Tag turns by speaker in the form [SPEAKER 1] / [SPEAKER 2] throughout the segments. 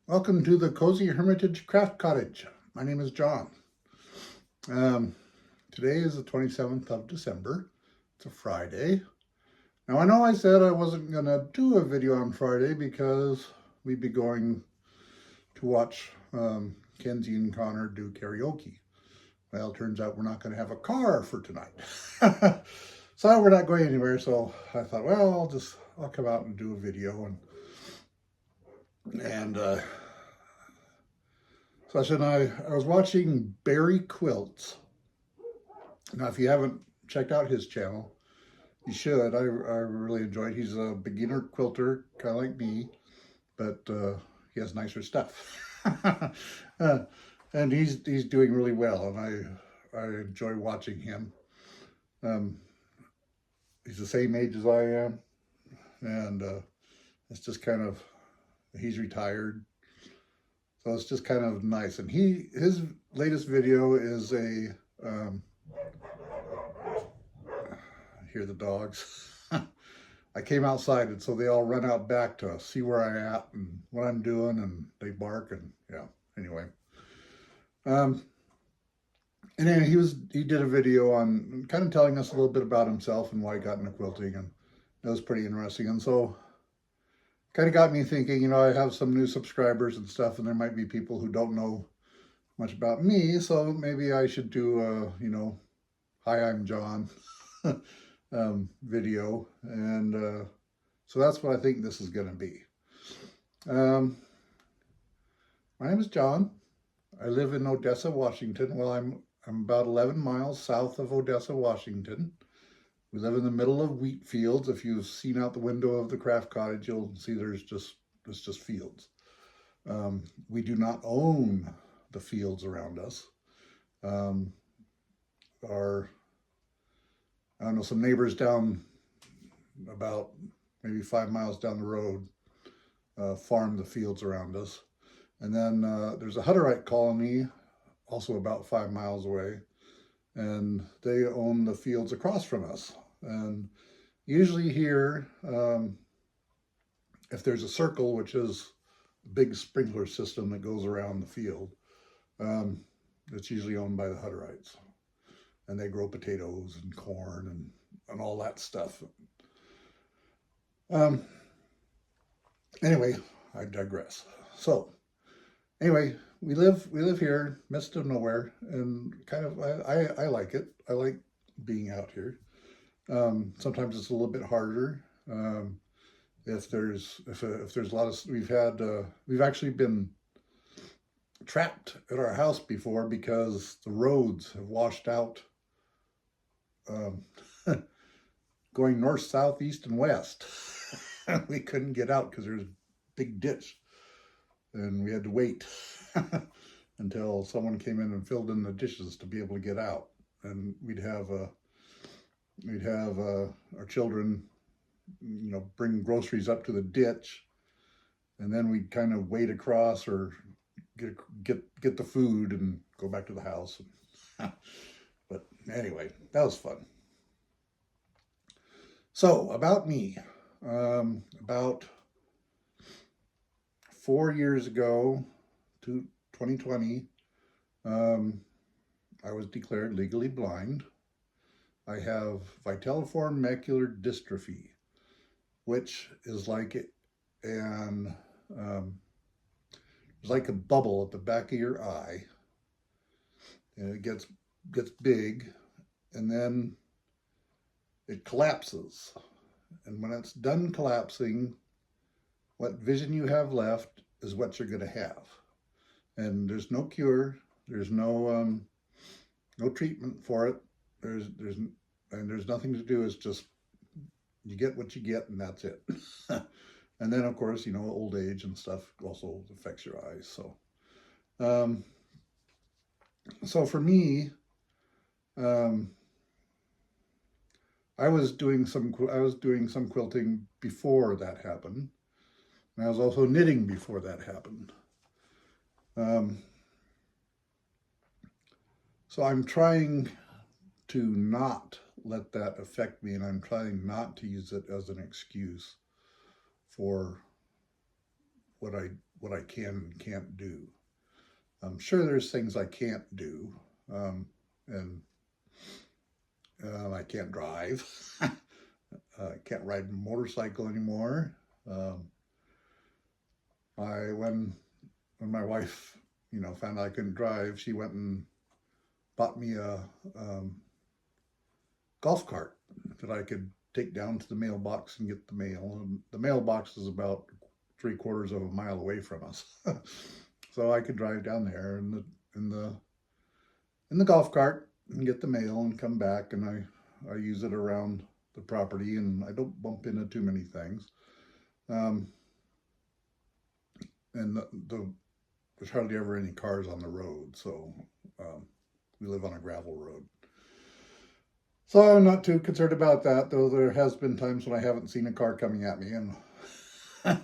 [SPEAKER 1] Welcome to the Cozy Hermitage Craft Cottage. My name is John. Um, Today is the 27th of December. It's a Friday. Now I know I said I wasn't going to do a video on Friday because we'd be going to watch Kenzie and Connor do karaoke. Well, it turns out we're not going to have a car for tonight. So we're not going anywhere. So I thought, well, I'll come out and do a video and so I said I was watching Barry Quilts. Now, if you haven't checked out his channel, you should. I really enjoyed. He's a beginner quilter, kind of like me, but he has nicer stuff, uh, and he's doing really well, and I enjoy watching him. Um, he's the same age as I am, and it's just kind of he's retired, so it's just kind of nice. And his latest video is a hear the dogs. I came outside, and so they all run out back to see where I'm at and what I'm doing, and they bark, and yeah. Anyway, um, and then he did a video on kind of telling us a little bit about himself and why he got into quilting, and that was pretty interesting. And so, kind of got me thinking. I have some new subscribers and stuff, and there might be people who don't know much about me, so maybe I should do hi, I'm John. Video, and so that's what I think this is going to be. My name is John. I live in Odessa, Washington. Well, I'm about 11 miles south of Odessa, Washington. We live in the middle of wheat fields. If you've seen out the window of the craft cottage, you'll see it's just fields. We do not own the fields around us. Our I don't know, some neighbors down about maybe 5 miles down the road farm the fields around us. And then there's a Hutterite colony also about 5 miles away, and they own the fields across from us. And usually here, if there's a circle, which is a big sprinkler system that goes around the field, it's usually owned by the Hutterites. And they grow potatoes and corn and all that stuff. Anyway, I digress. So anyway, we live here, midst of nowhere, and kind of I like it. I like being out here. Sometimes it's a little bit harder. If there's a lot of we've actually been trapped at our house before because the roads have washed out, going north, south, east, and west. We couldn't get out because there's a big ditch, and we had to wait until someone came in and filled in the dishes to be able to get out. And we'd have our children, bring groceries up to the ditch, and then we'd kind of wade across or get the food and go back to the house. But anyway, that was fun. So about me, about 4 years ago, to 2020, I was declared legally blind. I have vitelliform macular dystrophy, which is like an it's like a bubble at the back of your eye, and it gets big, and then it collapses. And when it's done collapsing, what vision you have left is what you're going to have. And there's no cure. There's no treatment for it. There's nothing to do. It's just you get what you get, and that's it. And then, of course, old age and stuff also affects your eyes. So for me, I was doing some quilting before that happened, and I was also knitting before that happened. So I'm trying to not let that affect me, and I'm trying not to use it as an excuse for what what I can and can't do. I'm sure there's things I can't do, and I can't drive. I can't ride a motorcycle anymore. Um, when my wife, found out I couldn't drive, she went and bought me a golf cart that I could take down to the mailbox and get the mail. And the mailbox is about 3/4 of a mile away from us, so I could drive down there in the golf cart and get the mail and come back. And I use it around the property, and I don't bump into too many things. Um, and there's hardly ever any cars on the road, so we live on a gravel road. So I'm not too concerned about that, though there has been times when I haven't seen a car coming at me and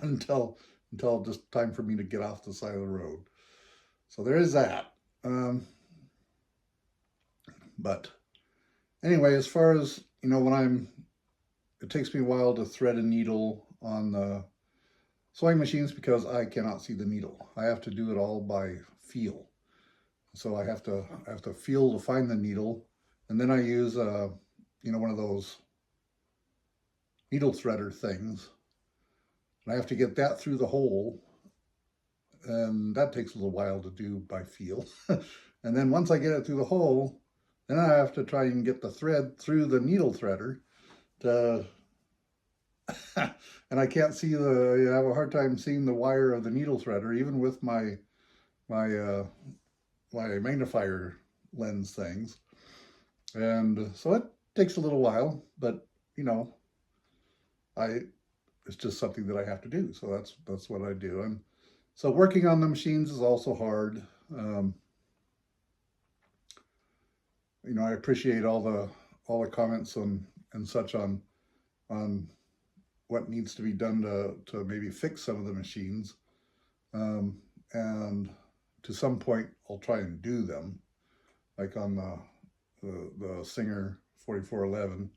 [SPEAKER 1] until just time for me to get off the side of the road. So there is that. But anyway, as far as, it takes me a while to thread a needle on the sewing machines because I cannot see the needle. I have to do it all by feel. So I have to feel to find the needle, and then I use one of those needle threader things, and I have to get that through the hole, and that takes a little while to do by feel. And then once I get it through the hole, then I have to try and get the thread through the needle threader to and I can't see I have a hard time seeing the wire of the needle threader, even with my magnifier lens things. And so it takes a little while, but it's just something that I have to do. So that's what I do. And so working on the machines is also hard. I appreciate all the comments and such on what needs to be done to maybe fix some of the machines. And to some point, I'll try and do them, like on the Singer 4411.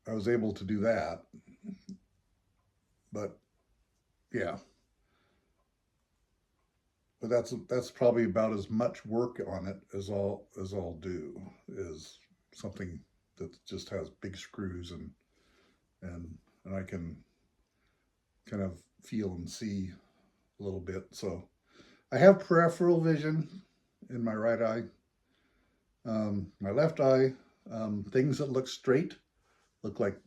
[SPEAKER 1] I was able to do that, but yeah. But that's probably about as much work on it as I'll do, is something that just has big screws and I can kind of feel and see a little bit. So I have peripheral vision in my right eye. My left eye, things that look straight look like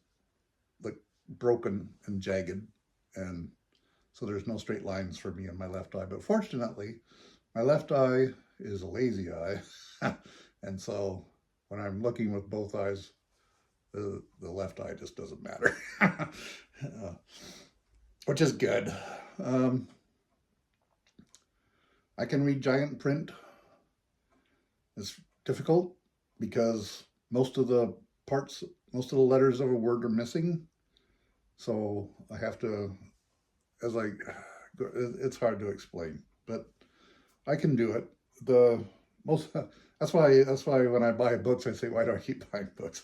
[SPEAKER 1] broken and jagged, and so there's no straight lines for me in my left eye. But fortunately, my left eye is a lazy eye, and so when I'm looking with both eyes, the left eye just doesn't matter, which is good. I can read giant print. It's difficult because most of the letters of a word are missing. So I have to, it's hard to explain, but I can do it. That's why when I buy books, I say, why do I keep buying books?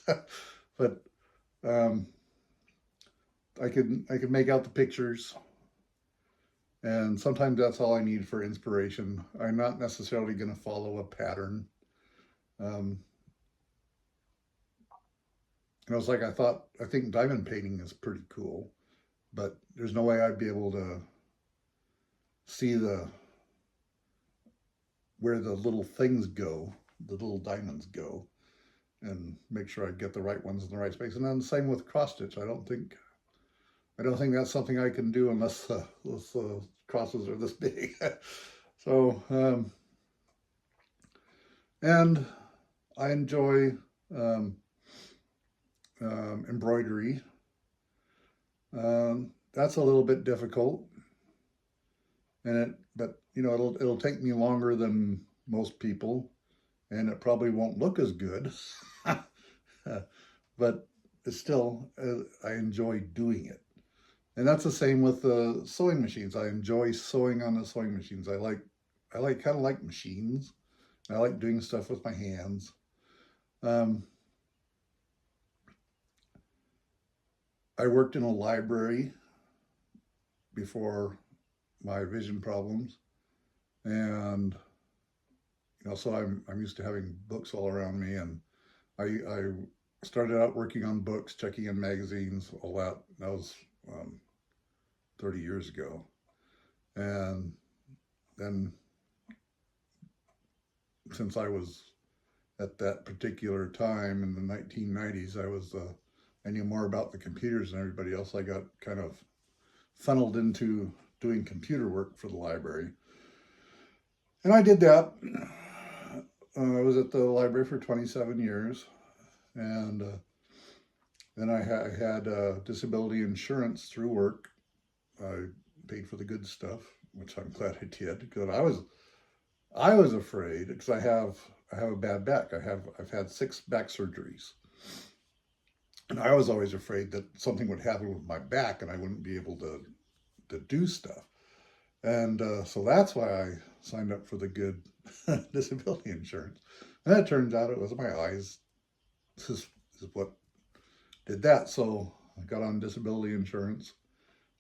[SPEAKER 1] But I can make out the pictures, and sometimes that's all I need for inspiration. I'm not necessarily going to follow a pattern. It's like I think diamond painting is pretty cool, but there's no way I'd be able to see where the little things go, the little diamonds go, and make sure I get the right ones in the right space. And then the same with cross stitch. I don't think that's something I can do unless the crosses are this big. So, and I enjoy embroidery. That's a little bit difficult, but it'll take me longer than most people, and it probably won't look as good. But it's still, I enjoy doing it. And that's the same with the sewing machines. I enjoy sewing on the sewing machines. I kind of like machines. I like doing stuff with my hands. I worked in a library before my vision problems. And, so I'm used to having books all around me, and I started out working on books, checking in magazines, all that. That was 30 years ago. And then since I was at that particular time in the 1990s, I knew more about the computers than everybody else. I got kind of funneled into doing computer work for the library. And I did that. I was at the library for 27 years. And then I had disability insurance through work. I paid for the good stuff, which I'm glad I did, because I was afraid, because I have a bad back. I've had 6 back surgeries. And I was always afraid that something would happen with my back and I wouldn't be able to do stuff. And so that's why I signed up for the good disability insurance. And it turns out it was my eyes. This is what did that. So I got on disability insurance,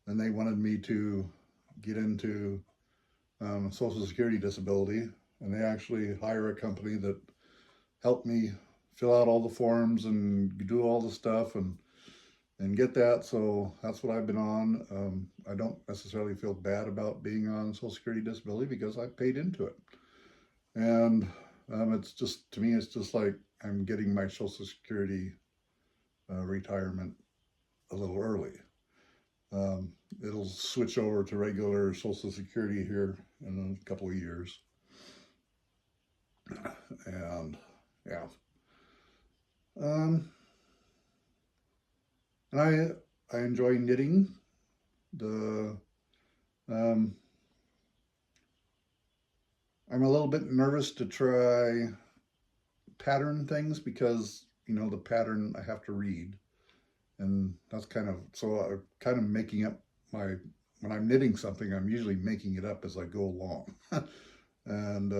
[SPEAKER 1] and they wanted me to get into Social Security disability, and they actually hire a company that helped me fill out all the forms and do all the stuff and get that. So that's what I've been on. I don't necessarily feel bad about being on Social Security disability because I paid into it. And it's just, to me, it's just like I'm getting my Social Security retirement a little early. It'll switch over to regular Social Security here in a couple of years. And yeah. And I enjoy knitting. I'm a little bit nervous to try pattern things because, the pattern I have to read. And that's kind of, so I'm kind of making up when I'm knitting something, I'm usually making it up as I go along. And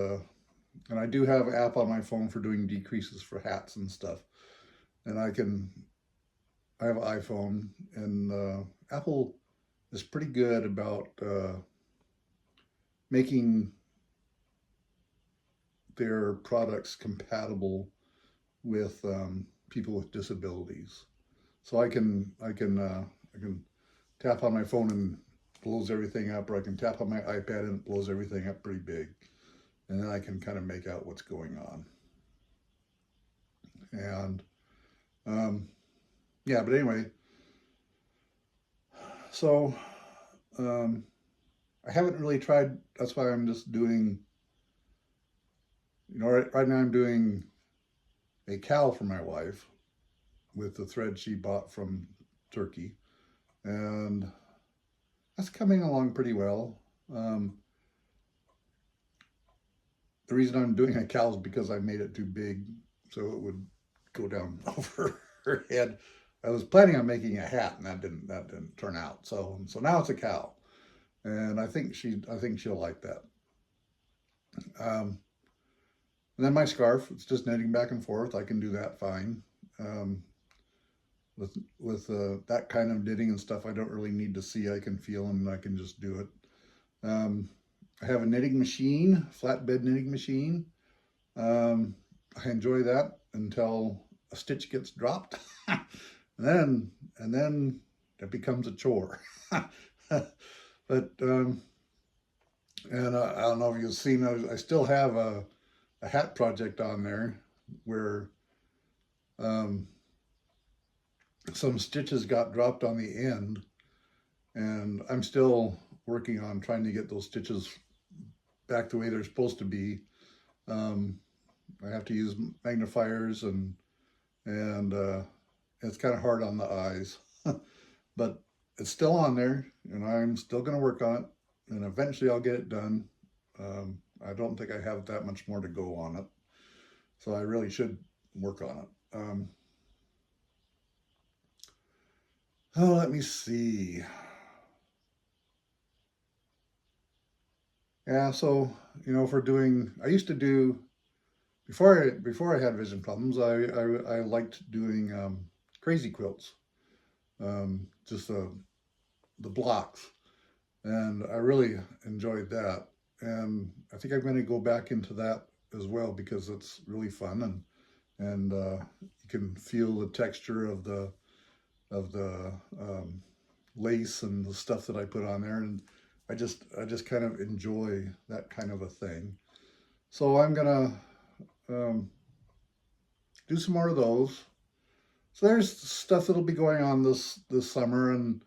[SPEAKER 1] I do have an app on my phone for doing decreases for hats and stuff. And I have an iPhone, and Apple is pretty good about making their products compatible with people with disabilities. So I can tap on my phone and it blows everything up, or I can tap on my iPad and it blows everything up pretty big. And then I can kind of make out what's going on. And yeah, but anyway, so I haven't really tried, that's why I'm just doing, right now I'm doing a cowl for my wife with the thread she bought from Turkey. And that's coming along pretty well. The reason I'm doing a cowl is because I made it too big, so it would go down over her head. I was planning on making a hat, and that didn't turn out. So now it's a cowl, and I think she'll like that. And then my scarf, it's just knitting back and forth. I can do that fine. With that kind of knitting and stuff, I don't really need to see. I can feel and I can just do it. I have a knitting machine, flatbed knitting machine. I enjoy that until a stitch gets dropped, and then it becomes a chore. But and I don't know if you've seen, I still have a hat project on there where some stitches got dropped on the end, and I'm still working on trying to get those stitches back the way they're supposed to be. I have to use magnifiers, and it's kind of hard on the eyes, but it's still on there, and I'm still going to work on it, and eventually I'll get it done. I don't think I have that much more to go on it, so I really should work on it. Oh, let me see. Yeah, so, I used to do, before I had vision problems, I liked doing crazy quilts, just the blocks. and I really enjoyed that. And I think I'm going to go back into that as well because it's really fun, and you can feel the texture of the lace and the stuff that I put on there, and I just kind of enjoy that kind of a thing. So I'm gonna um, do some more of those. So there's stuff that'll be going on this summer, and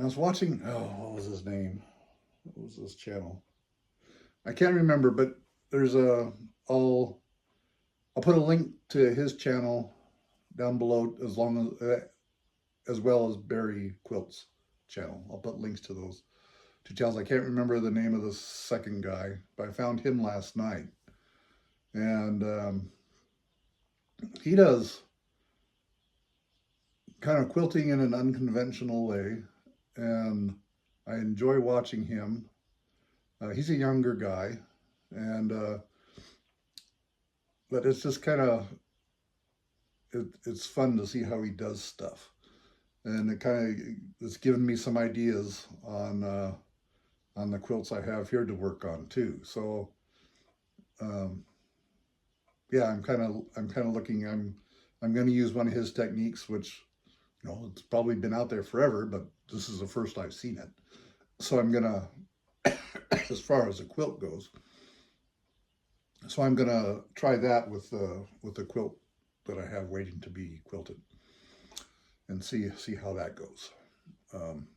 [SPEAKER 1] I was watching. Oh, what was his name? What was this channel? I can't remember, but there's a. I'll put a link to his channel down below as well as Barry Quilts channel. I'll put links to those two channels. I can't remember the name of the second guy, but I found him last night, and he does kind of quilting in an unconventional way, and I enjoy watching him. He's a younger guy, and but it's just kind of it's fun to see how he does stuff, and it's given me some ideas on the quilts I have here to work on too. So um, yeah, I'm kind of looking. I'm going to use one of his techniques, which it's probably been out there forever, but this is the first I've seen it. So I'm gonna, as far as a quilt goes, so I'm gonna try that with the quilt that I have waiting to be quilted, and see how that goes. Um,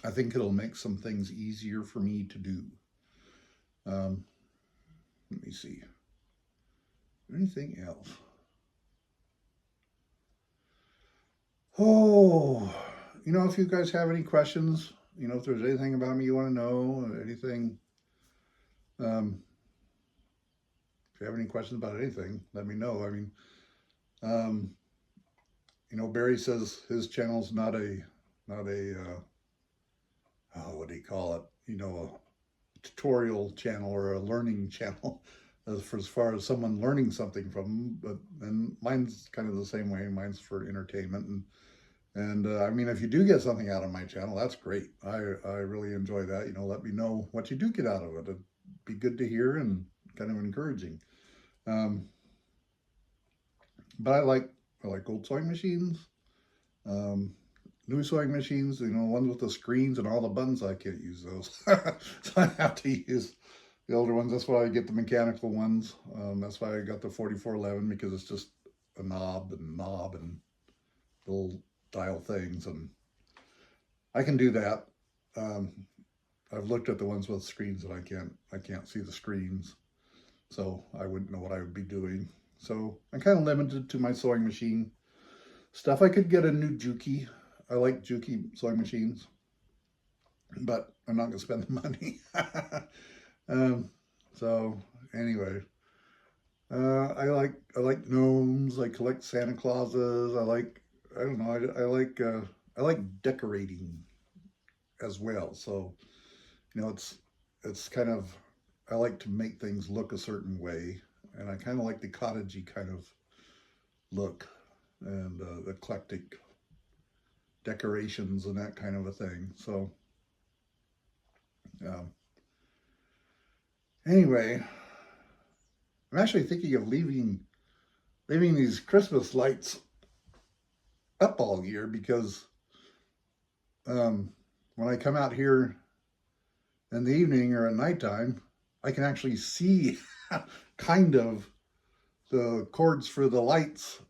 [SPEAKER 1] I think it'll make some things easier for me to do. Um, let me see. Anything else? Oh, if you guys have any questions, if there's anything about me you want to know, anything, um, if you have any questions about anything, let me know. I mean, um, Barry says his channel's not a oh, what do you call it? A tutorial channel or a learning channel, as far as someone learning something from them. But and mine's kind of the same way. Mine's for entertainment, and I mean, if you do get something out of my channel, that's great. I really enjoy that. Let me know what you do get out of it. It'd be good to hear and kind of encouraging. Um, but I like old sewing machines, um, new sewing machines. Ones with the screens and all the buttons. I can't use those, so I have to use the older ones. That's why I get the mechanical ones. That's why I got the 4411, because it's just a knob and little dial things, and I can do that. Um, I've looked at the ones with screens, and I can't see the screens, so I wouldn't know what I would be doing. So I'm kind of limited to my sewing machine stuff. I could get a new Juki. I like Juki sewing machines, but I'm not going to spend the money. um, so anyway, I like gnomes. I collect Santa Clauses. I don't know. I like decorating as well. So it's kind of, I like to make things look a certain way, and I kind of like the cottagey kind of look, and the eclectic decorations and that kind of a thing. So um, anyway, I'm actually thinking of leaving these Christmas lights up all year, because when I come out here in the evening or at nighttime, I can actually see kind of the cords for the lights.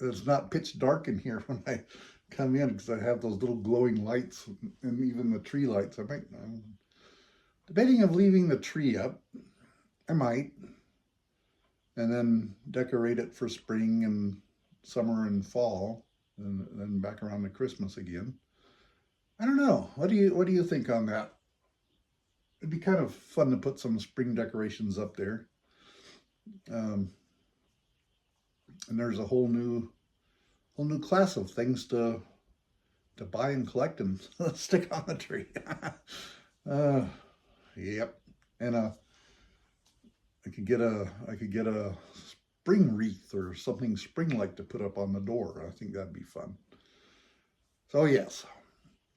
[SPEAKER 1] It's not pitch dark in here when I come in, because I have those little glowing lights, and even the tree lights. I'm debating of leaving the tree up. I might, and then decorate it for spring and summer and fall, and then back around to Christmas again. I don't know. What do you think on that? It'd be kind of fun to put some spring decorations up there. Um, and there's a whole new class of things to buy and collect and stick on the tree. uh, yep. And I could get a spring wreath or something spring-like to put up on the door. I think that'd be fun. So yes.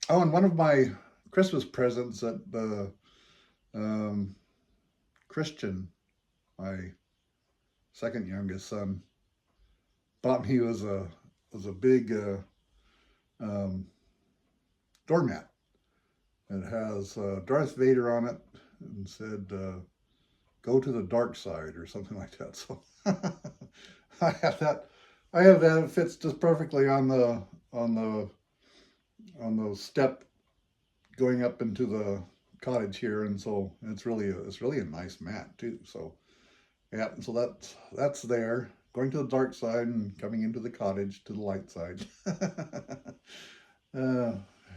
[SPEAKER 1] Oh, and one of my Christmas presents that the Christian, my second youngest son, bought me was a big doormat. It has Darth Vader on it and said, "Go to the dark side" or something like that. So I have that. I have that. It fits just perfectly on the step going up into the cottage here, and so it's really a nice mat too. So yeah, so that's there. Going to the dark side and coming into the cottage to the light side.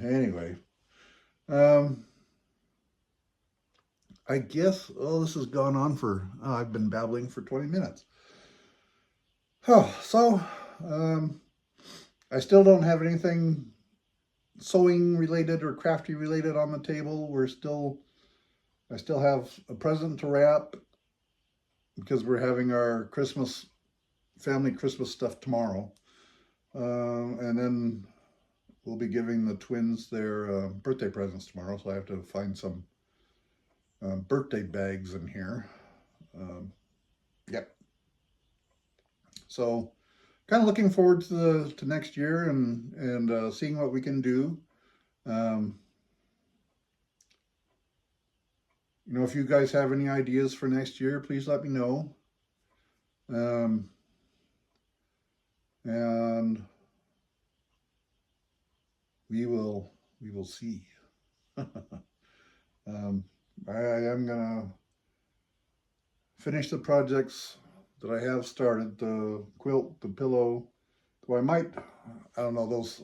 [SPEAKER 1] Anyway, I guess, this has gone on for, I've been babbling for 20 minutes. Oh, so, I still don't have anything sewing related or crafty related on the table. I still have a present to wrap because we're having our family Christmas stuff tomorrow. And then we'll be giving the twins their birthday presents tomorrow, so I have to find some birthday bags in here. Yep. So, kind of looking forward to next year and seeing what we can do. You know, if you guys have any ideas for next year, please let me know. And we will see. I am gonna finish the projects that I have started, the quilt, the pillow. So I don't know, those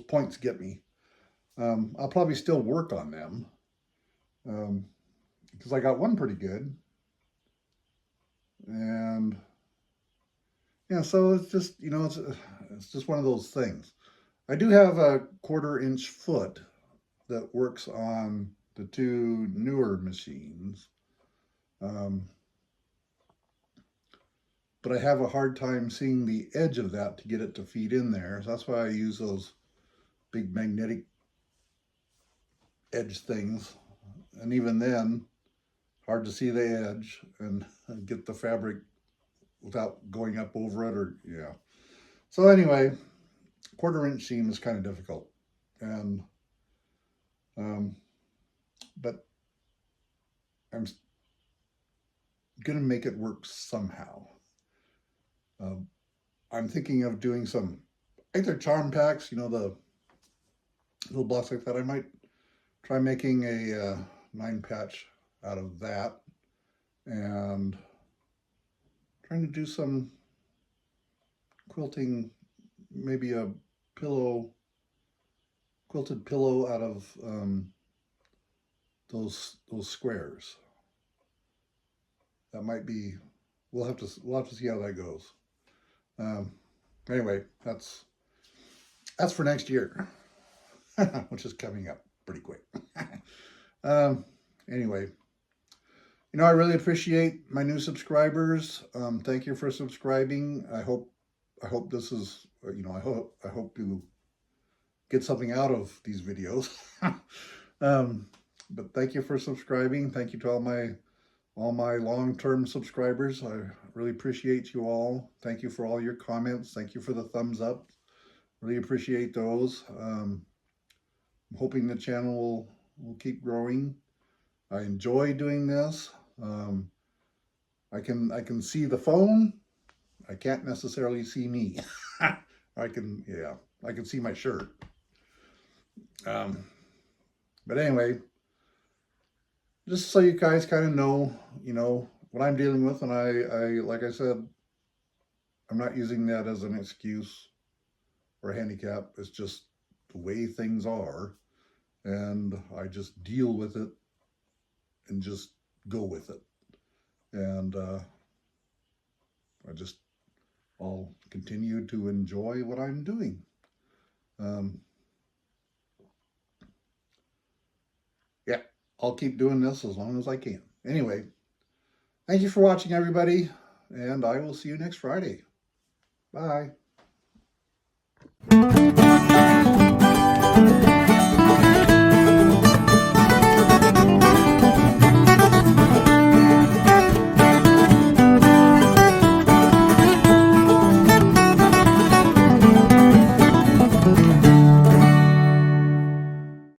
[SPEAKER 1] points get me. I'll probably still work on them because I got one pretty good. And yeah, so it's just, you know, it's just one of those things. I do have a 1/4-inch foot that works on the two newer machines. But I have a hard time seeing the edge of that to get it to feed in there. So that's why I use those big magnetic edge things. And even then, hard to see the edge and get the fabric without going up over it, or yeah. So anyway, 1/4-inch seam is kind of difficult. And but I'm gonna make it work somehow. I'm thinking of doing some either charm packs, you know, the little blocks like that. I might try making a 9-patch out of that, and trying to do some quilting, maybe a quilted pillow out of those squares. That might be. We'll have to see how that goes. Anyway, that's for next year, which is coming up pretty quick. Anyway, you know, I really appreciate my new subscribers. Thank you for subscribing. I hope this is, you know, I hope you get something out of these videos. But thank you for subscribing. Thank you to all my long-term subscribers. I really appreciate you all. Thank you for all your comments. Thank you for the thumbs up. Really appreciate those. I'm hoping the channel will keep growing. I enjoy doing this. I can see the phone. I can't necessarily see me. I can see my shirt. But anyway, just so you guys kind of know, you know, what I'm dealing with. And I like I said, I'm not using that as an excuse or a handicap. It's just the way things are. And I just deal with it and just go with it. And I'll continue to enjoy what I'm doing. Yeah, I'll keep doing this as long as I can. Anyway, thank you for watching, everybody, and I will see you next Friday. Bye.